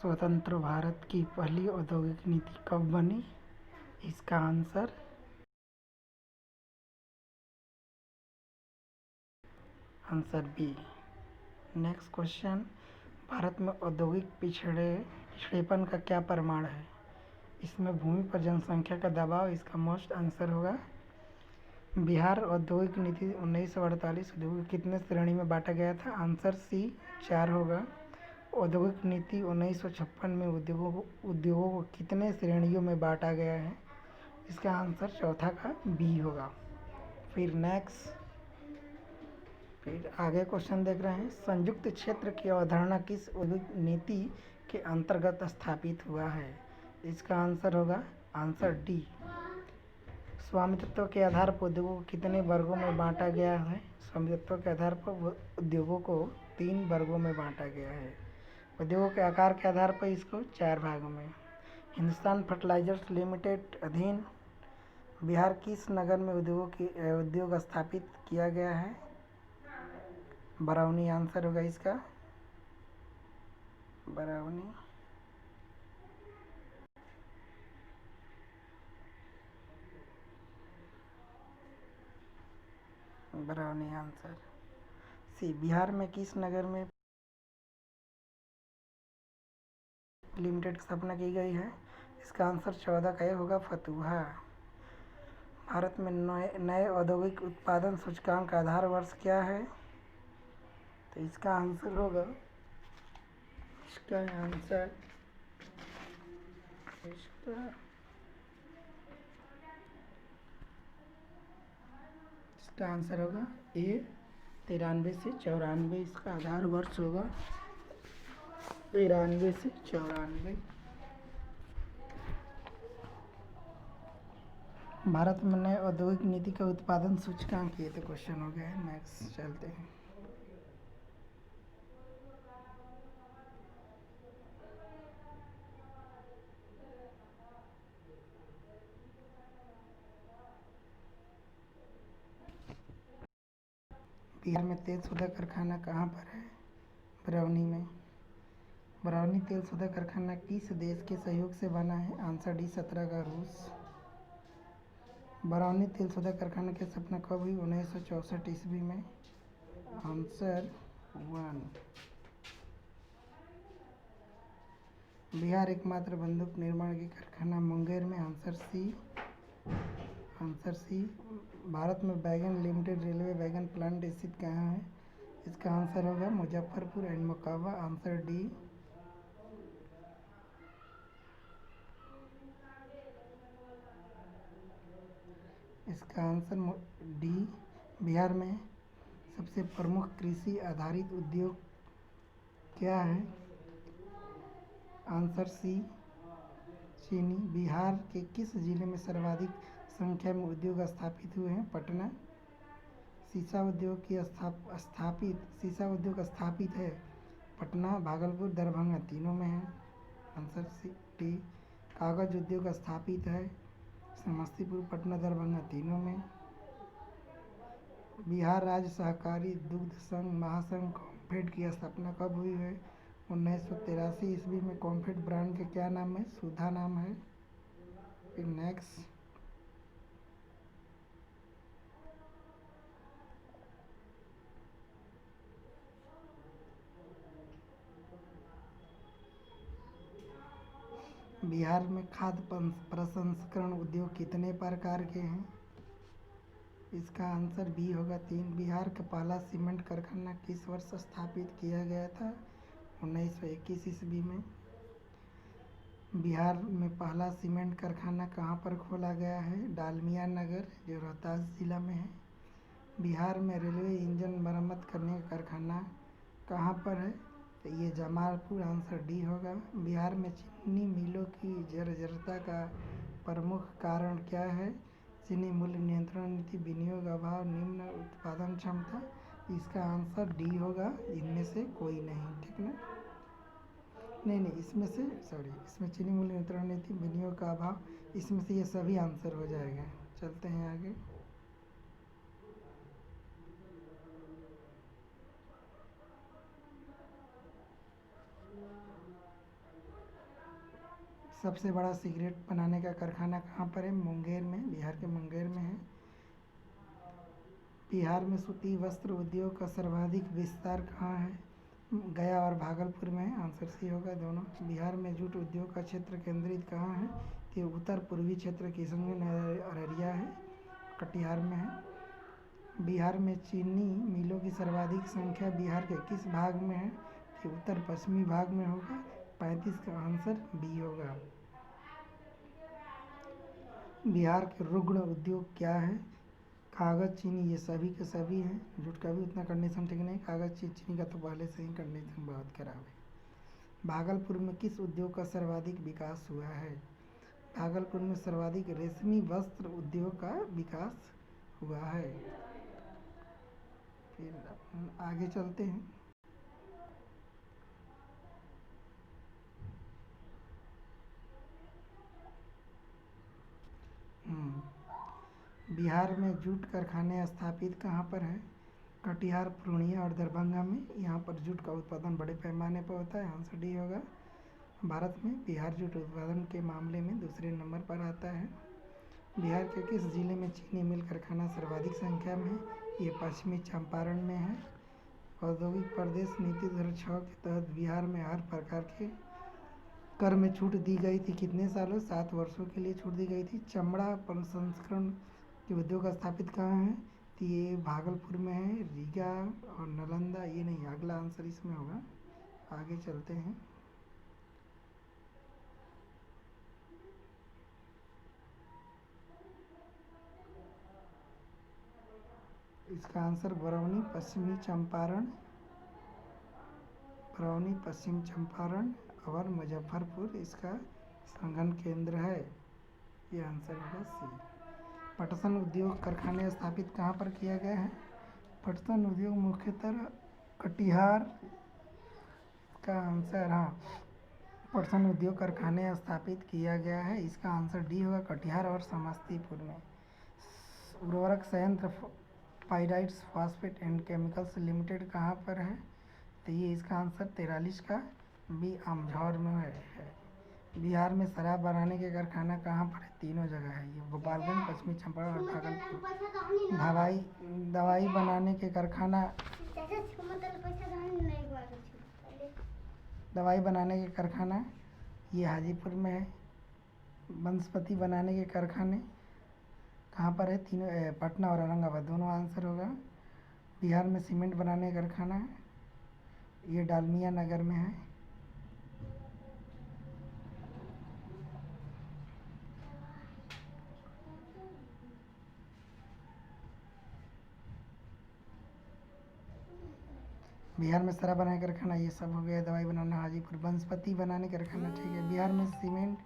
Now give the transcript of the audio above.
स्वतंत्र भारत की पहली औद्योगिक नीति कब बनी? इसका answer B. Next question, Bharat में औद्योगिक पिछड़ेपन का क्या प्रमाण है? इसमें भूमि पर जनसंख्या का दबाव इसका मोस्ट आंसर होगा। बिहार औद्योगिक नीति 1948 उद्योगों को कितने श्रेणी में बांटा गया था? आंसर सी 4 होगा। औद्योगिक नीति 1956 में उद्योगों को कितने श्रेणियों में बांटा गया है? इसका आंसर चौथा का बी होगा। फिर आगे क्वेश्चन देख रहे हैं, संयुक्त क्षेत्र की अवधारणा किस औद्योगिक नीति के अंतर्गत स्थापित हुआ है? इसका आंसर होगा आंसर डी। स्वामित्व के आधार पर उद्योगों को कितने वर्गों में बांटा गया है? स्वामित्व के आधार पर उद्योगों को 3 वर्गों में बांटा गया है। उद्योगों के आकार के आधार पर इसको 4 भागों में। हिंदुस्तान फर्टिलाइजर्स लिमिटेड अधीन बिहार किस नगर में उद्योग स्थापित किया गया है? बरौनी आंसर होगा इसका, बरौनी आंसर सी। बिहार में किस नगर में लिमिटेड की स्थापना की गई है? इसका आंसर 14 का होगा, फतुहा। भारत में नए औद्योगिक उत्पादन सूचकांक का आधार वर्ष क्या है? तो इसका आंसर होगा इसका आंसर होगा ए 93 से 94। इसका आधार वर्ष होगा 93 से 94। भारत में नए औद्योगिक नीति का उत्पादन सूचकांक, ये तो क्वेश्चन हो गया है। नेक्स्ट चलते हैं। बिहार में तेल शोधक कारखाना कहाँ पर है? बरौनी में। बरौनी तेल शोधक कारखाना किस देश के सहयोग से बना है? आंसर डी 17 का रूस। बरौनी तेल शोधक कारखाना की स्थापना कब हुई? 1964 ईस्वी में। आंसर 1। बिहार एकमात्र बंदूक निर्माण की कारखाना मुंगेर में। Answer C. भारत में बैगन लिमिटेड रेलवे वैगन प्लांट स्थित कहाँ है? इसका आंसर होगा Muzaffarpur and Mokama. Answer D. इसका आंसर डी। बिहार में सबसे प्रमुख कृषि आधारित उद्योग क्या है? आंसर सी चीनी। बिहार के किस जिले में सर्वाधिक संख्या में उद्योग स्थापित हुए हैं? पटना। शीशा उद्योग स्थापित है पटना, भागलपुर, दरभंगा, तीनों में है। Answer C D. कागज उद्योग स्थापित है समस्तीपुर, पटना, दरभंगा, तीनों में। बिहार राज्य सहकारी दुग्ध संघ महासंघ कॉम्फेड की स्थापना कब हुई है? 1983 ईस्वी में। कॉम्फेड ब्रांड के क्या नाम है? सुधा नाम है। फिर नेक्स्ट, बिहार में खाद्य प्रसंस्करण उद्योग कितने प्रकार के हैं? इसका आंसर बी होगा 3। बिहार का पहला सीमेंट कारखाना किस वर्ष स्थापित किया गया था? 1921 ईस्वी में। बिहार में पहला सीमेंट कारखाना कहाँ पर खोला गया है? डालमिया नगर, जो रोहतास जिला में है। बिहार में रेलवे इंजन मरम्मत करने का कारखाना कहाँ पर है? तो ये जमालपुर। आंसर डी होगा। बिहार में चीनी मिलों की जर्जरता का प्रमुख कारण क्या है? चीनी मूल्य नियंत्रण नीति, विनियोग अभाव, निम्न उत्पादन क्षमता। इसका आंसर डी होगा, इनमें से कोई नहीं। ठीक ना? नहीं, इसमें चीनी मूल्य नियंत्रण नीति, विनियोग का अभाव, इसमें से ये सभी आंसर हो जाएगा। चलते हैं आगे। सबसे बड़ा सिगरेट बनाने का कारखाना कहाँ पर है? मुंगेर में, बिहार के मुंगेर में है। बिहार में सूती वस्त्र उद्योग का सर्वाधिक विस्तार कहाँ है? गया और भागलपुर में है। आंसर सी होगा दोनों। बिहार में जूट उद्योग का क्षेत्र केंद्रित कहाँ है? तो उत्तर पूर्वी क्षेत्र किशनगंज, अररिया है, कटिहार में है। बिहार में चीनी मिलों की सर्वाधिक संख्या बिहार के किस भाग में है? तो उत्तर पश्चिमी भाग में होगा। 35 का आंसर बी होगा। बिहार के रुग्ण उद्योग क्या है? कागज, चीनी, ये सभी के सभी हैं। जूट का भी उतना कंडीशन ठीक नहीं, कागज चीनी का तो पहले से ही कंडीशन बहुत खराब है। भागलपुर में किस उद्योग का सर्वाधिक विकास हुआ है? भागलपुर में सर्वाधिक रेशमी वस्त्र उद्योग का विकास हुआ है। फिर आगे चलते हैं। बिहार में जूट कारखाने स्थापित कहाँ पर है? कटिहार, पूर्णिया और दरभंगा में। यहाँ पर जूट का उत्पादन बड़े पैमाने पर होता है। आंसर डी होगा। भारत में बिहार जूट उत्पादन के मामले में दूसरे नंबर पर आता है। बिहार के किस जिले में चीनी मिल कारखाना सर्वाधिक संख्या में है? ये पश्चिमी चंपारण में है। औद्योगिक प्रदेश नीति 2006 के तहत बिहार में हर प्रकार के कर में छूट दी गई थी। कितने सालों? 7 वर्षों के लिए छूट दी गई थी। चमड़ा प्रसंस्करण के उद्योग स्थापित कहाँ है? तो ये भागलपुर में है, रीगा और नालंदा। ये नहीं, अगला आंसर इसमें होगा। आगे चलते हैं। इसका आंसर बरौनी, पश्चिमी चंपारण, बरौनी, पश्चिम चंपारण और मुजफ्फरपुर इसका संघन केंद्र है। ये आंसर होगा सी। पटसन उद्योग कारखाने स्थापित कहाँ पर किया गया है? पटसन उद्योग मुख्यतः कटिहार का आंसर, हाँ, पटसन उद्योग कारखाने स्थापित किया गया है। इसका आंसर डी होगा, कटिहार और समस्तीपुर में। उर्वरक संयंत्र pyrites phosphate and chemicals limited कहाँ पर है? तो ये इसका आंसर 43 का बी अमझौर में है। बिहार में शराब बनाने के कारखाना कहाँ पर है? तीनों जगह है ये, गोपालगंज, पश्चिमी चंपारण और भागलपुर। दवाई बनाने के कारखाना, दवाई बनाने के कारखाना ये हाजीपुर में है। वनस्पति बनाने के कारखाने कहाँ पर है? तीनों, पटना और औरंगाबाद, दोनों आंसर होगा। बिहार में सीमेंट बनाने का कारखाना ये डालमिया नगर में है। बिहार में शराब बनाने का कारखाना ये सब हो गया। दवाई बनाना हाजीपुर। वनस्पति बनाने का कारखाना, ठीक है। बिहार में सीमेंट